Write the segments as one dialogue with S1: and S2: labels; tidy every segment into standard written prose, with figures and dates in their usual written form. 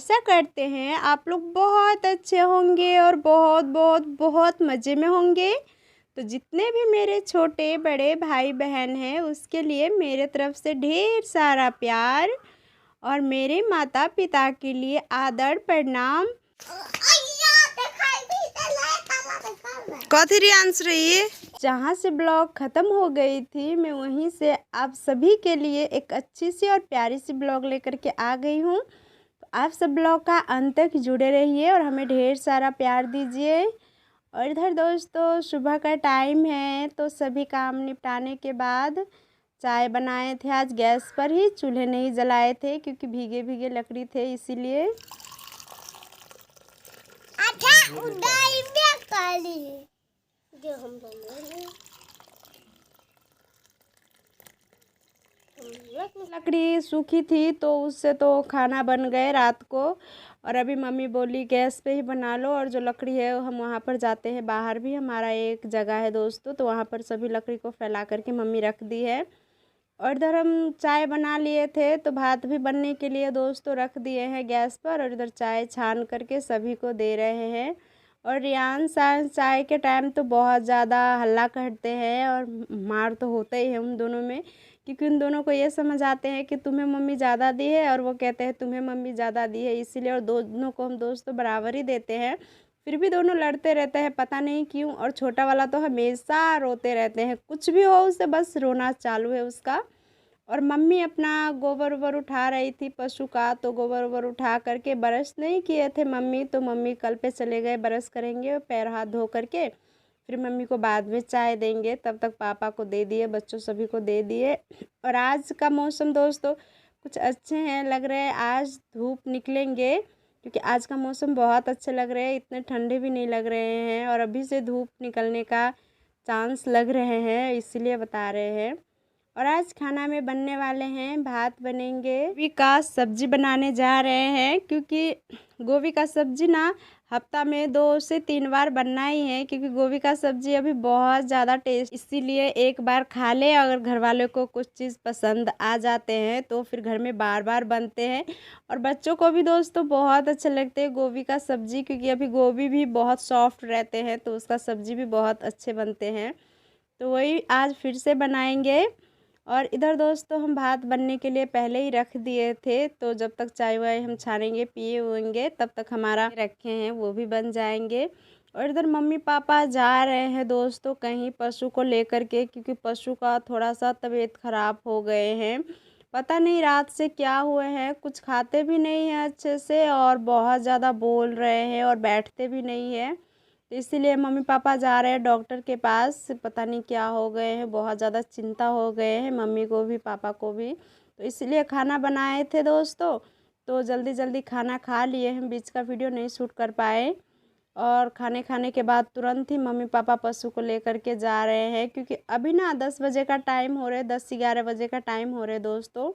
S1: आशा करते हैं आप लोग बहुत अच्छे होंगे और बहुत बहुत बहुत मज़े में होंगे। तो जितने भी मेरे छोटे बड़े भाई बहन हैं उसके लिए मेरे तरफ से ढेर सारा प्यार और मेरे माता पिता के लिए आदर प्रणाम।
S2: कथी रियांश रही है?
S1: जहाँ से ब्लॉग ख़त्म हो गई थी मैं वहीं से आप सभी के लिए एक अच्छी सी और प्यारी सी ब्लॉग लेकर के आ गई हूँ। तो आप सब ब्लॉग का अंत तक जुड़े रहिए और हमें ढेर सारा प्यार दीजिए। और इधर दोस्तों सुबह का टाइम है तो सभी काम निपटाने के बाद चाय बनाए थे। आज गैस पर ही, चूल्हे नहीं जलाए थे क्योंकि भीगे भीगे लकड़ी थे इसीलिए। लकड़ी सूखी थी तो उससे तो खाना बन गए रात को। और अभी मम्मी बोली गैस पे ही बना लो। और जो लकड़ी है हम वहाँ पर जाते हैं, बाहर भी हमारा एक जगह है दोस्तों, तो वहाँ पर सभी लकड़ी को फैला करके मम्मी रख दी है। और इधर हम चाय बना लिए थे तो भात भी बनने के लिए दोस्तों रख दिए हैं गैस पर। और इधर चाय छान करके सभी को दे रहे हैं। और रियान चाय के टाइम तो बहुत ज़्यादा हल्ला करते हैं और मार तो होता ही है उन दोनों में, क्योंकि उन दोनों को ये समझ आते हैं कि तुम्हें मम्मी ज़्यादा दी है और वो कहते हैं तुम्हें मम्मी ज़्यादा दी है, इसीलिए। और दोनों को हम दोस्तों बराबर ही देते हैं, फिर भी दोनों लड़ते रहते हैं पता नहीं क्यों। और छोटा वाला तो हमेशा रोते रहते हैं, कुछ भी हो उसे बस रोना चालू है उसका। और मम्मी अपना गोबर वोबर उठा रही थी पशु का, तो गोबर वोबर उठा करके ब्रश नहीं किए थे मम्मी, तो मम्मी कल पे चले गए ब्रश करेंगे पैर हाथ धो करके, फिर मम्मी को बाद में चाय देंगे। तब तक पापा को दे दिए, बच्चों सभी को दे दिए। और आज का मौसम दोस्तों कुछ अच्छे हैं लग रहे हैं, आज धूप निकलेंगे क्योंकि आज का मौसम बहुत अच्छे लग रहे हैं, इतने ठंडे भी नहीं लग रहे हैं। और अभी से धूप निकलने का चांस लग रहे हैं, इसीलिए बता रहे हैं। और आज खाना में बनने वाले हैं, भात बनेंगे, गोभी का सब्जी बनाने जा रहे हैं, क्योंकि गोभी का सब्जी ना हफ्ता में 2 से 3 बार बनना ही है, क्योंकि गोभी का सब्जी अभी बहुत ज़्यादा टेस्ट, इसीलिए एक बार खा ले अगर घर वालों को कुछ चीज़ पसंद आ जाते हैं तो फिर घर में बार बार बनते हैं। और बच्चों को भी दोस्तों बहुत अच्छे लगते हैं गोभी का सब्जी, क्योंकि अभी गोभी भी बहुत सॉफ्ट रहते हैं तो उसका सब्जी भी बहुत अच्छे बनते हैं। तो वही आज फिर से बनाएंगे। और इधर दोस्तों हम भात बनने के लिए पहले ही रख दिए थे, तो जब तक चाय वाय हम छानेंगे पिए होंगे तब तक हमारा रखे हैं वो भी बन जाएंगे। और इधर मम्मी पापा जा रहे हैं दोस्तों कहीं पशु को लेकर के, क्योंकि पशु का थोड़ा सा तबीयत ख़राब हो गए हैं, पता नहीं रात से क्या हुए हैं, कुछ खाते भी नहीं हैं अच्छे से और बहुत ज़्यादा बोल रहे हैं और बैठते भी नहीं हैं। तो इसीलिए मम्मी पापा जा रहे हैं डॉक्टर के पास, पता नहीं क्या हो गए हैं, बहुत ज़्यादा चिंता हो गए हैं मम्मी को भी पापा को भी। तो इसलिए खाना बनाए थे दोस्तों, तो जल्दी जल्दी खाना खा लिए, हम बीच का वीडियो नहीं शूट कर पाए। और खाने के बाद तुरंत ही मम्मी पापा पशु को लेकर के जा रहे हैं, क्योंकि अभी ना 10 बजे का टाइम हो रहा है, 10-11 बजे का टाइम हो रहा है दोस्तों।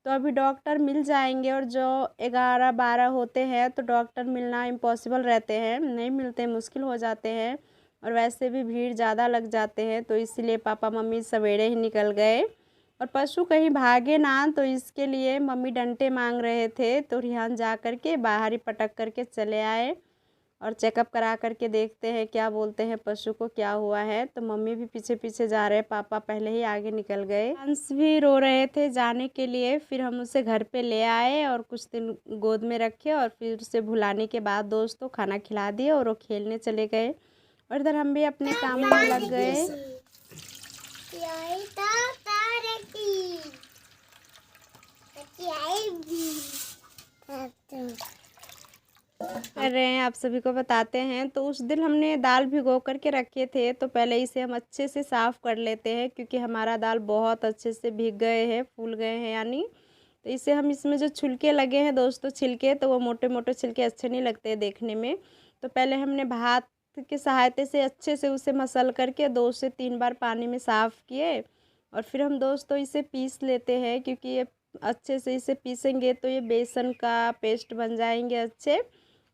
S1: तो अभी डॉक्टर मिल जाएंगे, और जो 11-12 होते हैं तो डॉक्टर मिलना इम्पॉसिबल रहते हैं, नहीं मिलते, मुश्किल हो जाते हैं। और वैसे भी भीड़ ज़्यादा लग जाते हैं, तो इसीलिए पापा मम्मी सवेरे ही निकल गए। और पशु कहीं भागे ना, तो इसके लिए मम्मी डंडे मांग रहे थे, तो रिहान जा कर के बाहर ही पटक करके चले आए। और चेकअप करा करके देखते हैं क्या बोलते हैं पशु को क्या हुआ है। तो मम्मी भी पीछे पीछे जा रहे हैं, पापा पहले ही आगे निकल गए। हंस भी रो रहे थे जाने के लिए, फिर हम उसे घर पे ले आए और कुछ दिन गोद में रखे, और फिर उसे भुलाने के बाद दोस्तों खाना खिला दिए और वो खेलने चले गए। और इधर हम भी अपने कामों में लग गए। कर रहे हैं आप सभी को बताते हैं। तो उस दिन हमने दाल भिगो करके रखे थे, तो पहले इसे हम अच्छे से साफ़ कर लेते हैं, क्योंकि हमारा दाल बहुत अच्छे से भीग गए हैं, फूल गए हैं यानी। तो इसे हम इसमें जो छिलके लगे हैं दोस्तों, छिलके तो वो मोटे मोटे छिलके अच्छे नहीं लगते देखने में। तो पहले हमने भात की सहायता से अच्छे से उसे मसल करके 2 से 3 बार पानी में साफ़ किए। और फिर हम दोस्तों इसे पीस लेते हैं, क्योंकि ये अच्छे से इसे पीसेंगे तो ये बेसन का पेस्ट बन जाएंगे अच्छे।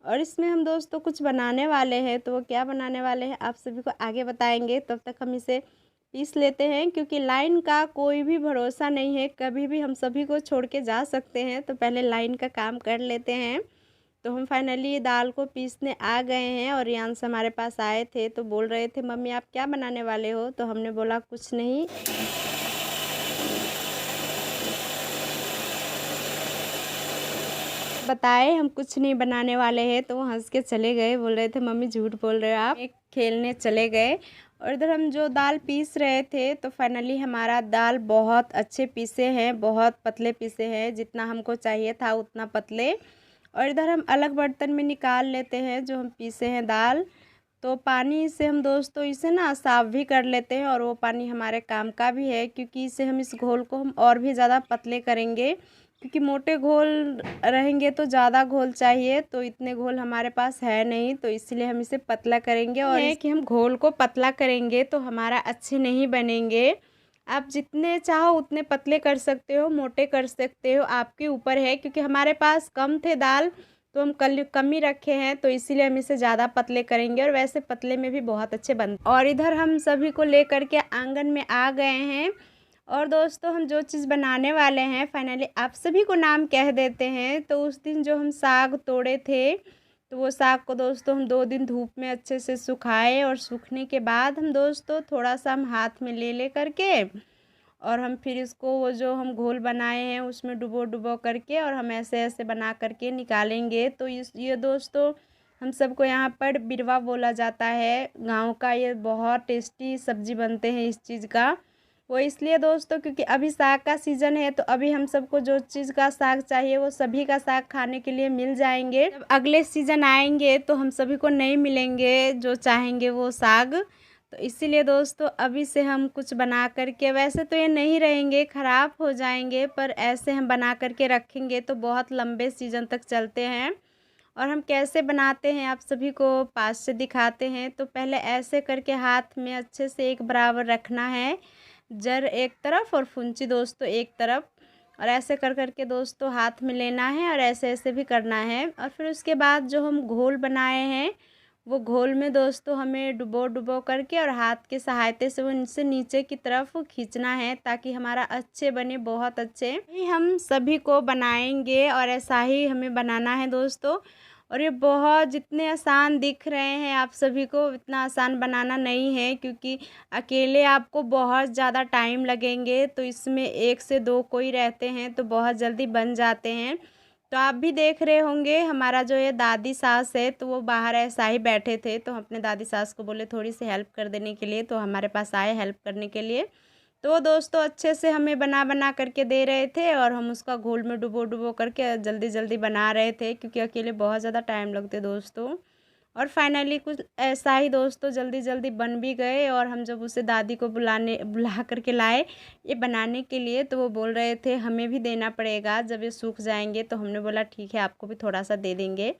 S1: और इसमें हम दोस्तों कुछ बनाने वाले हैं, तो वो क्या बनाने वाले हैं आप सभी को आगे बताएंगे। तब तक हम इसे पीस लेते हैं, क्योंकि लाइन का कोई भी भरोसा नहीं है, कभी भी हम सभी को छोड़ के जा सकते हैं, तो पहले लाइन का काम कर लेते हैं। तो हम फाइनली दाल को पीसने आ गए हैं और रियांश हमारे पास आए थे तो बोल रहे थे मम्मी आप क्या बनाने वाले हो। तो हमने बोला कुछ नहीं, बताए हम कुछ नहीं बनाने वाले हैं। तो वो हंस के चले गए, बोल रहे थे मम्मी झूठ बोल रहे हो आप। एक खेलने चले गए और इधर हम जो दाल पीस रहे थे तो फाइनली हमारा दाल बहुत अच्छे पीसे हैं, बहुत पतले पीसे हैं, जितना हमको चाहिए था उतना पतले। और इधर हम अलग बर्तन में निकाल लेते हैं जो हम पीसे हैं दाल। तो पानी से हम दोस्तों इसे ना साफ़ भी कर लेते हैं और वो पानी हमारे काम का भी है, क्योंकि इसे हम इस घोल को हम और भी ज़्यादा पतले करेंगे, क्योंकि मोटे घोल रहेंगे तो ज़्यादा घोल चाहिए, तो इतने घोल हमारे पास है नहीं, तो इसलिए हम इसे पतला करेंगे। और ये कि हम घोल को पतला करेंगे तो हमारा अच्छे नहीं बनेंगे। आप जितने चाहो उतने पतले कर सकते हो, मोटे कर सकते हो, आपके ऊपर है, क्योंकि हमारे पास कम थे दाल तो हम कम ही रखे हैं, तो इसीलिए हम इसे ज़्यादा पतले करेंगे। और वैसे पतले में भी बहुत अच्छे बनते। और इधर हम सभी को लेकर के आंगन में आ गए हैं और दोस्तों हम जो चीज़ बनाने वाले हैं फाइनली आप सभी को नाम कह देते हैं। तो उस दिन जो हम साग तोड़े थे तो वो साग को दोस्तों हम 2 दिन धूप में अच्छे से सुखाए और सूखने के बाद हम दोस्तों थोड़ा सा हम हाथ में ले करके और हम फिर इसको वो जो हम घोल बनाए हैं उसमें डुबो करके और हम ऐसे ऐसे बना करके निकालेंगे। तो ये दोस्तों हम सबको यहाँ पर बिरवा बोला जाता है गांव का। ये बहुत टेस्टी सब्जी बनते हैं इस चीज़ का। वो इसलिए दोस्तों क्योंकि अभी साग का सीज़न है, तो अभी हम सबको जो चीज़ का साग चाहिए वो सभी का साग खाने के लिए मिल जाएंगे। जब अगले सीज़न आएंगे तो हम सभी को नहीं मिलेंगे जो चाहेंगे वो साग। तो इसीलिए दोस्तों अभी से हम कुछ बना करके, वैसे तो ये नहीं रहेंगे, ख़राब हो जाएंगे, पर ऐसे हम बना करके रखेंगे तो बहुत लंबे सीज़न तक चलते हैं। और हम कैसे बनाते हैं आप सभी को पास से दिखाते हैं। तो पहले ऐसे करके हाथ में अच्छे से एक बराबर रखना है, जर एक तरफ और फुंची दोस्तों एक तरफ, और ऐसे कर करके दोस्तों हाथ में लेना है और ऐसे ऐसे भी करना है। और फिर उसके बाद जो हम घोल बनाए हैं वो घोल में दोस्तों हमें डुबो करके और हाथ के सहायता से वो इनसे नीचे की तरफ खींचना है ताकि हमारा अच्छे बने, बहुत अच्छे। ये हम सभी को बनाएंगे और ऐसा ही हमें बनाना है दोस्तों। और ये बहुत जितने आसान दिख रहे हैं आप सभी को इतना आसान बनाना नहीं है, क्योंकि अकेले आपको बहुत ज़्यादा टाइम लगेंगे। तो इसमें 1 से 2 कोई रहते हैं तो बहुत जल्दी बन जाते हैं। तो आप भी देख रहे होंगे हमारा जो ये दादी सास है तो वो बाहर ऐसा ही बैठे थे, तो हम अपने दादी सास को बोले थोड़ी सी हेल्प कर देने के लिए, तो हमारे पास आए हेल्प करने के लिए। तो वो दोस्तों अच्छे से हमें बना करके दे रहे थे और हम उसका घोल में डुबो करके जल्दी जल्दी बना रहे थे, क्योंकि अकेले बहुत ज़्यादा टाइम लगते दोस्तों। और फाइनली कुछ ऐसा ही दोस्तों जल्दी जल्दी बन भी गए। और हम जब उसे दादी को बुला करके लाए ये बनाने के लिए, तो वो बोल रहे थे हमें भी देना पड़ेगा जब ये सूख जाएंगे। तो हमने बोला ठीक है आपको भी थोड़ा सा दे देंगे,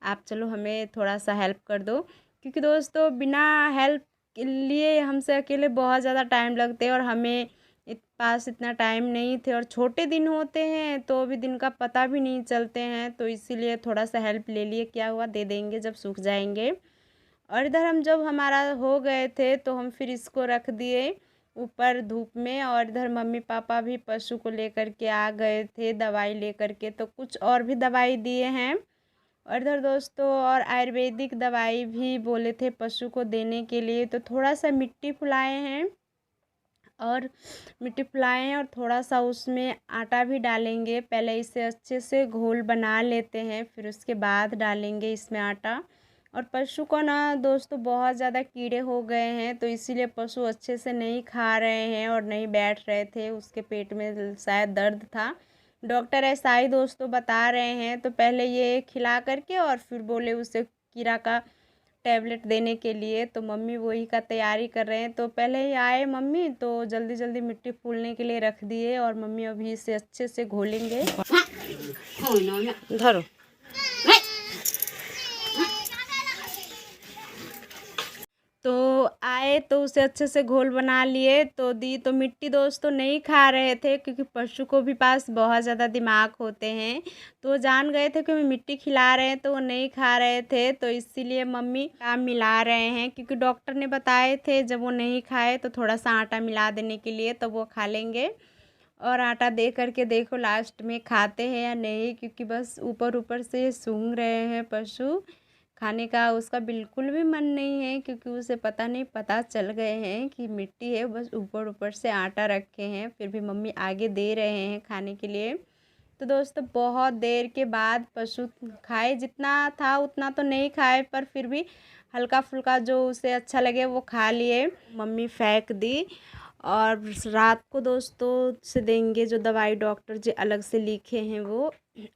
S1: आप चलो हमें थोड़ा सा हेल्प कर दो, क्योंकि दोस्तों बिना हेल्प के लिए हमसे अकेले बहुत ज़्यादा टाइम लगते हैं और हमें पास इतना टाइम नहीं थे और छोटे दिन होते हैं तो अभी दिन का पता भी नहीं चलते हैं। तो इसीलिए थोड़ा सा हेल्प ले लिए, क्या हुआ दे देंगे जब सूख जाएंगे। और इधर हम जब हमारा हो गए थे तो हम फिर इसको रख दिए ऊपर धूप में। और इधर मम्मी पापा भी पशु को लेकर के आ गए थे दवाई लेकर के, तो कुछ और भी दवाई दिए हैं। और इधर दोस्तों और आयुर्वेदिक दवाई भी बोले थे पशु को देने के लिए, तो थोड़ा सा मिट्टी फुलाए हैं और और थोड़ा सा उसमें आटा भी डालेंगे। पहले इसे अच्छे से घोल बना लेते हैं, फिर उसके बाद डालेंगे इसमें आटा। और पशु को ना दोस्तों बहुत ज़्यादा कीड़े हो गए हैं, तो इसीलिए पशु अच्छे से नहीं खा रहे हैं और नहीं बैठ रहे थे, उसके पेट में शायद दर्द था। डॉक्टर ऐसा ही दोस्तों बता रहे हैं। तो पहले ये खिला करके और फिर बोले उसे कीड़ा का टैबलेट देने के लिए, तो मम्मी वही का तैयारी कर रहे हैं। तो पहले ही आए मम्मी तो जल्दी जल्दी मिट्टी फूलने के लिए रख दिए और मम्मी अभी इसे अच्छे से घोलेंगे। धरो तो आए तो उसे अच्छे से घोल बना लिए तो दी। तो मिट्टी दोस्तों नहीं खा रहे थे, क्योंकि पशु को भी पास बहुत ज़्यादा दिमाग होते हैं, तो वो जान गए थे कि हम मिट्टी खिला रहे हैं, तो वो नहीं खा रहे थे। तो इसीलिए मम्मी काम मिला रहे हैं, क्योंकि डॉक्टर ने बताए थे जब वो नहीं खाए तो थोड़ा सा आटा मिला देने के लिए, तो वो खा लेंगे। और आटा दे करके देखो लास्ट में खाते हैं या नहीं, क्योंकि बस ऊपर ऊपर से सूंघ रहे हैं पशु। खाने का उसका बिल्कुल भी मन नहीं है, क्योंकि उसे पता चल गए हैं कि मिट्टी है, बस ऊपर ऊपर से आटा रखे हैं। फिर भी मम्मी आगे दे रहे हैं खाने के लिए। तो दोस्तों बहुत देर के बाद पशु खाए, जितना था उतना तो नहीं खाए, पर फिर भी हल्का फुल्का जो उसे अच्छा लगे वो खा लिए। मम्मी फेंक दी। और रात को दोस्तों से देंगे जो दवाई डॉक्टर जी अलग से लिखे हैं वो।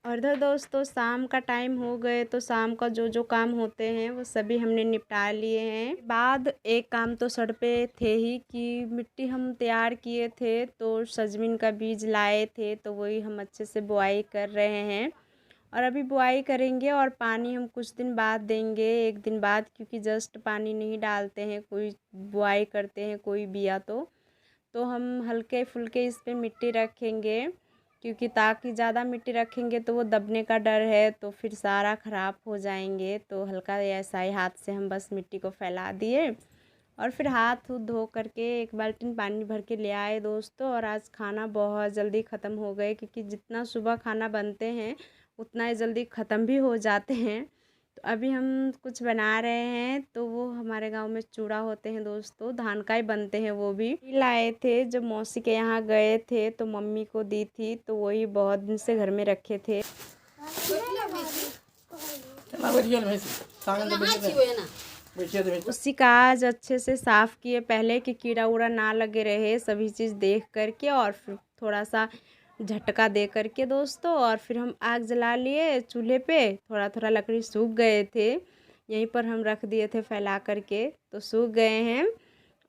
S1: और इधर दोस्तों शाम का टाइम हो गए, तो शाम का जो जो काम होते हैं वो सभी हमने निपटा लिए हैं। बाद एक काम तो सर पे थे ही कि मिट्टी हम तैयार किए थे, तो सजमिन का बीज लाए थे, तो वही हम अच्छे से बुआई कर रहे हैं। और अभी बुआई करेंगे और पानी हम कुछ दिन बाद देंगे, एक दिन बाद, क्योंकि जस्ट पानी नहीं डालते हैं, कोई बुआई करते हैं कोई बिया तो हम हल्के फुल्के इस पे मिट्टी रखेंगे, क्योंकि ताकि ज़्यादा मिट्टी रखेंगे तो वो दबने का डर है, तो फिर सारा ख़राब हो जाएंगे। तो हल्का ऐसा ही हाथ से हम बस मिट्टी को फैला दिए और फिर हाथ धो करके एक बाल्टी पानी भर के ले आए दोस्तों। और आज खाना बहुत जल्दी ख़त्म हो गए, क्योंकि जितना सुबह खाना बनते हैं उतना ही जल्दी ख़त्म भी हो जाते हैं। तो अभी हम कुछ बना रहे हैं, तो वो हमारे गांव में चूड़ा होते हैं दोस्तों, धान का ही बनते हैं। वो भी लाए थे जब मौसी के यहाँ गए थे, तो मम्मी को दी थी, तो वही बहुत दिन से घर में रखे थे। उसी का आज अच्छे से साफ़ किए पहले कि कीड़ा उड़ा ना लगे रहे, सभी चीज़ देख करके, और फिर थोड़ा सा झटका दे करके दोस्तों। और फिर हम आग जला लिए चूल्हे पे, थोड़ा थोड़ा लकड़ी सूख गए थे, यहीं पर हम रख दिए थे फैला करके, तो सूख गए हैं।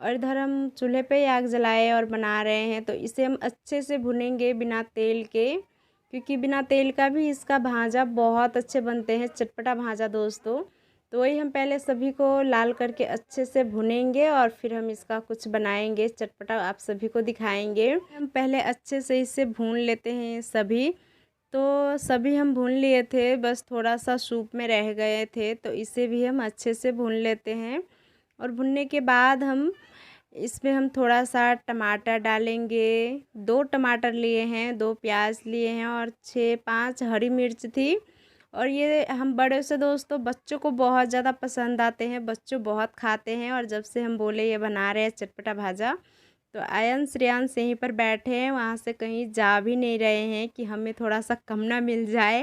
S1: और इधर हम चूल्हे पे ही आग जलाए और बना रहे हैं। तो इसे हम अच्छे से भुनेंगे बिना तेल के, क्योंकि बिना तेल का भी इसका भाजा बहुत अच्छे बनते हैं, चटपटा भाजा दोस्तों। तो वही हम पहले सभी को लाल करके अच्छे से भुनेंगे और फिर हम इसका कुछ बनाएंगे चटपटा, आप सभी को दिखाएंगे। हम पहले अच्छे से इसे भून लेते हैं सभी। तो सभी हम भून लिए थे, बस थोड़ा सा सूप में रह गए थे, तो इसे भी हम अच्छे से भून लेते हैं। और भुनने के बाद हम इसमें हम थोड़ा सा टमाटर डालेंगे। 2 टमाटर लिए हैं, 2 प्याज लिए हैं और 6-5 हरी मिर्च थी। और ये हम बड़े से दोस्तों बच्चों को बहुत ज़्यादा पसंद आते हैं, बच्चों बहुत खाते हैं। और जब से हम बोले ये बना रहे हैं चटपटा भाजा, तो आयन श्रेयांश यहीं पर बैठे हैं, वहाँ से कहीं जा भी नहीं रहे हैं कि हमें थोड़ा सा कम ना मिल जाए।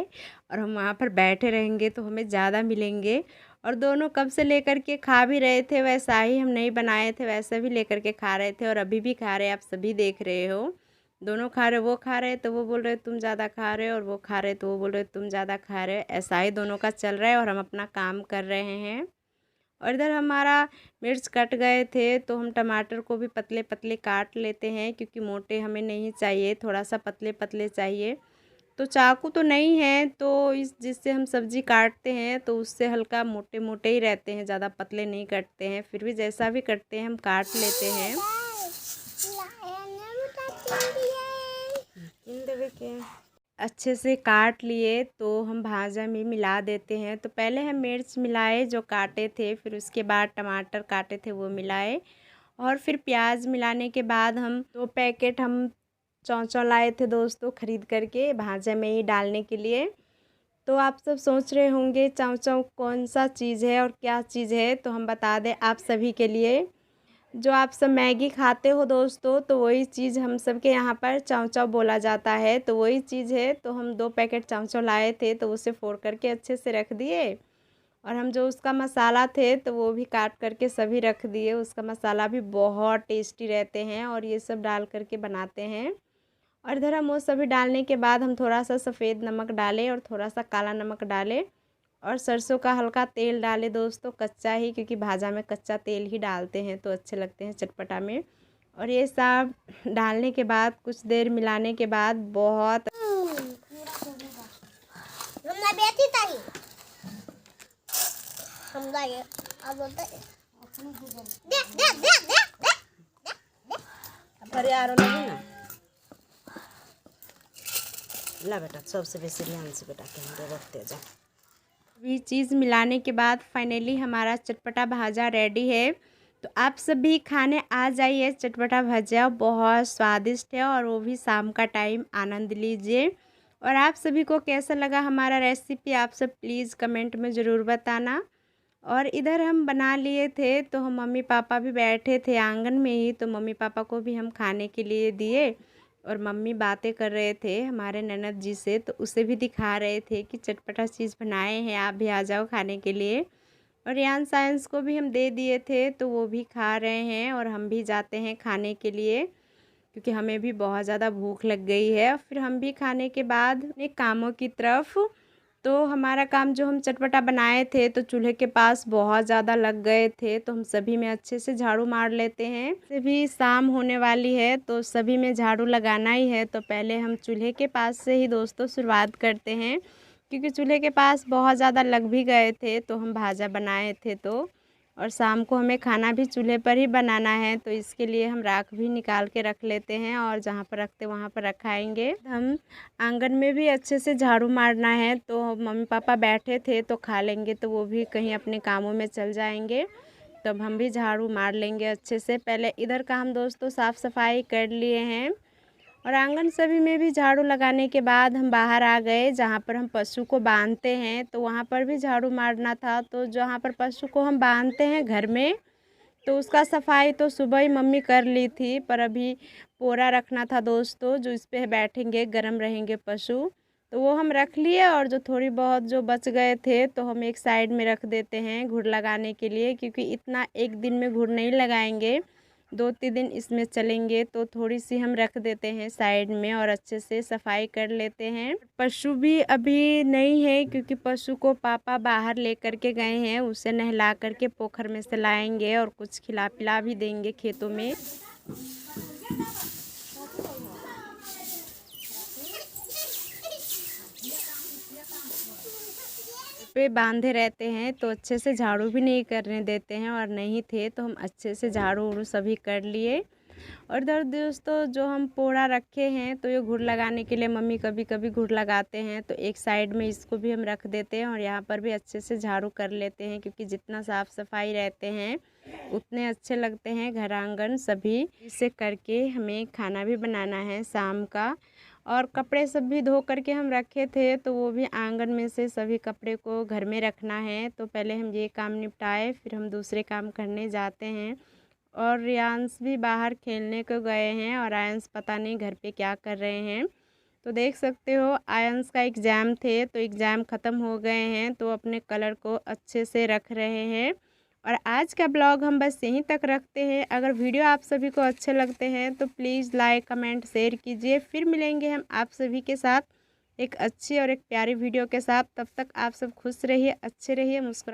S1: और हम वहाँ पर बैठे रहेंगे तो हमें ज़्यादा मिलेंगे। और दोनों कब से लेकर के खा भी रहे थे, वैसा ही हम नहीं बनाए थे, वैसे भी लेकर के खा रहे थे और अभी भी खा रहे हैं, आप सभी देख रहे हो। दोनों खा रहे, वो खा रहे तो वो बोल रहे तुम ज़्यादा खा रहे हो, और वो खा रहे तो वो बोल रहे तुम ज़्यादा खा रहे हो। ऐसा ही दोनों का चल रहा है और हम अपना काम कर रहे हैं। और इधर हमारा मिर्च कट गए थे, तो हम टमाटर को भी पतले पतले काट लेते हैं, क्योंकि मोटे हमें नहीं चाहिए, थोड़ा सा पतले पतले चाहिए। तो चाकू तो नहीं है, तो इस जिससे हम सब्ज़ी काटते हैं तो उससे हल्का मोटे मोटे ही रहते हैं, ज़्यादा पतले नहीं कटते हैं। फिर भी जैसा भी कटते हैं हम काट लेते हैं। अच्छे से काट लिए तो हम भाजा में मिला देते हैं। तो पहले हम मिर्च मिलाए जो काटे थे, फिर उसके बाद टमाटर काटे थे वो मिलाए, और फिर प्याज मिलाने के बाद हम 2 पैकेट हम चौंचौ लाए थे दोस्तों ख़रीद करके भाजा में ही डालने के लिए। तो आप सब सोच रहे होंगे चौंचौ कौन सा चीज़ है और क्या चीज़ है, तो हम बता दें आप सभी के लिए। जो आप सब मैगी खाते हो दोस्तों, तो वही चीज़ हम सब के यहाँ पर चौंचौ बोला जाता है, तो वही चीज़ है। तो हम 2 पैकेट चौंचौ लाए थे, तो उसे फोड़ करके अच्छे से रख दिए। और हम जो उसका मसाला थे तो वो भी काट करके सभी रख दिए। उसका मसाला भी बहुत टेस्टी रहते हैं और ये सब डाल करके बनाते हैं। और इधर हम वो सभी डालने के बाद हम थोड़ा सा सफ़ेद नमक डालें और थोड़ा सा काला नमक डालें और सरसों का हल्का तेल डालें दोस्तों, कच्चा ही, क्योंकि भाजा में कच्चा तेल ही डालते हैं तो अच्छे लगते हैं चटपटा में। और ये सब डालने के बाद कुछ देर मिलाने के बाद बहुत ला बेटा, सबसे बेसी ध्यान से बेटा कैमरे रखते जाओ। अभी चीज़ मिलाने के बाद फाइनली हमारा चटपटा भाजा रेडी है। तो आप सभी खाने आ जाइए, चटपटा भजिया बहुत स्वादिष्ट है और वो भी शाम का टाइम, आनंद लीजिए। और आप सभी को कैसा लगा हमारा रेसिपी, आप सब प्लीज़ कमेंट में ज़रूर बताना। और इधर हम बना लिए थे तो हम मम्मी पापा भी बैठे थे आंगन में ही, तो मम्मी पापा को भी हम खाने के लिए दिए। और मम्मी बातें कर रहे थे हमारे ननद जी से, तो उसे भी दिखा रहे थे कि चटपटा चीज़ बनाए हैं, आप भी आ जाओ खाने के लिए। और रियान साइंस को भी हम दे दिए थे तो वो भी खा रहे हैं और हम भी जाते हैं खाने के लिए, क्योंकि हमें भी बहुत ज़्यादा भूख लग गई है। फिर हम भी खाने के बाद अपने कामों की तरफ, तो हमारा काम जो हम चटपटा बनाए थे तो चूल्हे के पास बहुत ज़्यादा लग गए थे, तो हम सभी में अच्छे से झाड़ू मार लेते हैं। सभी शाम होने वाली है तो सभी में झाड़ू लगाना ही है, तो पहले हम चूल्हे के पास से ही दोस्तों शुरुआत करते हैं, क्योंकि चूल्हे के पास बहुत ज़्यादा लग भी गए थे तो हम भाजा बनाए थे। तो और शाम को हमें खाना भी चूल्हे पर ही बनाना है, तो इसके लिए हम राख भी निकाल के रख लेते हैं और जहाँ पर रखते वहाँ पर रखाएंगे। हम आंगन में भी अच्छे से झाड़ू मारना है, तो मम्मी पापा बैठे थे तो खा लेंगे तो वो भी कहीं अपने कामों में चल जाएंगे, तब हम भी झाड़ू मार लेंगे अच्छे से। पहले इधर का हम दोस्तों साफ़ सफाई कर लिए हैं और आंगन सभी में भी झाड़ू लगाने के बाद हम बाहर आ गए जहाँ पर हम पशु को बांधते हैं, तो वहाँ पर भी झाड़ू मारना था। तो जहाँ पर पशु को हम बांधते हैं घर में, तो उसका सफाई तो सुबह ही मम्मी कर ली थी, पर अभी पोरा रखना था दोस्तों, जो इस पे बैठेंगे गर्म रहेंगे पशु, तो वो हम रख लिए। और जो थोड़ी बहुत जो बच गए थे तो हम एक साइड में रख देते हैं घुर लगाने के लिए, क्योंकि इतना एक दिन में घुर नहीं लगाएंगे, 2-3 दिन इसमें चलेंगे, तो थोड़ी सी हम रख देते हैं साइड में और अच्छे से सफाई कर लेते हैं। पशु भी अभी नहीं है, क्योंकि पशु को पापा बाहर लेकर के गए हैं, उसे नहला करके पोखर में से लाएंगे और कुछ खिला पिला भी देंगे खेतों में। पे बांधे रहते हैं तो अच्छे से झाड़ू भी नहीं करने देते हैं, और नहीं थे तो हम अच्छे से झाड़ू उड़ू सभी कर लिए। और इधर दोस्तों जो हम पोड़ा रखे हैं तो ये घुर लगाने के लिए मम्मी कभी कभी घुर लगाते हैं, तो एक साइड में इसको भी हम रख देते हैं और यहाँ पर भी अच्छे से झाड़ू कर लेते हैं, क्योंकि जितना साफ़ सफाई रहते हैं उतने अच्छे लगते हैं घर आंगन सभी। इसे करके हमें खाना भी बनाना है शाम का। और कपड़े सब भी धो करके हम रखे थे, तो वो भी आंगन में से सभी कपड़े को घर में रखना है, तो पहले हम ये काम निपटाए फिर हम दूसरे काम करने जाते हैं। और रियांश भी बाहर खेलने को गए हैं और आयंश पता नहीं घर पे क्या कर रहे हैं। तो देख सकते हो आयंश का एग्ज़ाम थे तो एग्ज़ाम ख़त्म हो गए हैं, तो अपने कलर को अच्छे से रख रहे हैं। और आज का ब्लॉग हम बस यहीं तक रखते हैं। अगर वीडियो आप सभी को अच्छे लगते हैं तो प्लीज़ लाइक कमेंट शेयर कीजिए। फिर मिलेंगे हम आप सभी के साथ एक अच्छी और एक प्यारी वीडियो के साथ। तब तक आप सब खुश रहिए, अच्छे रहिए, मुस्कुरा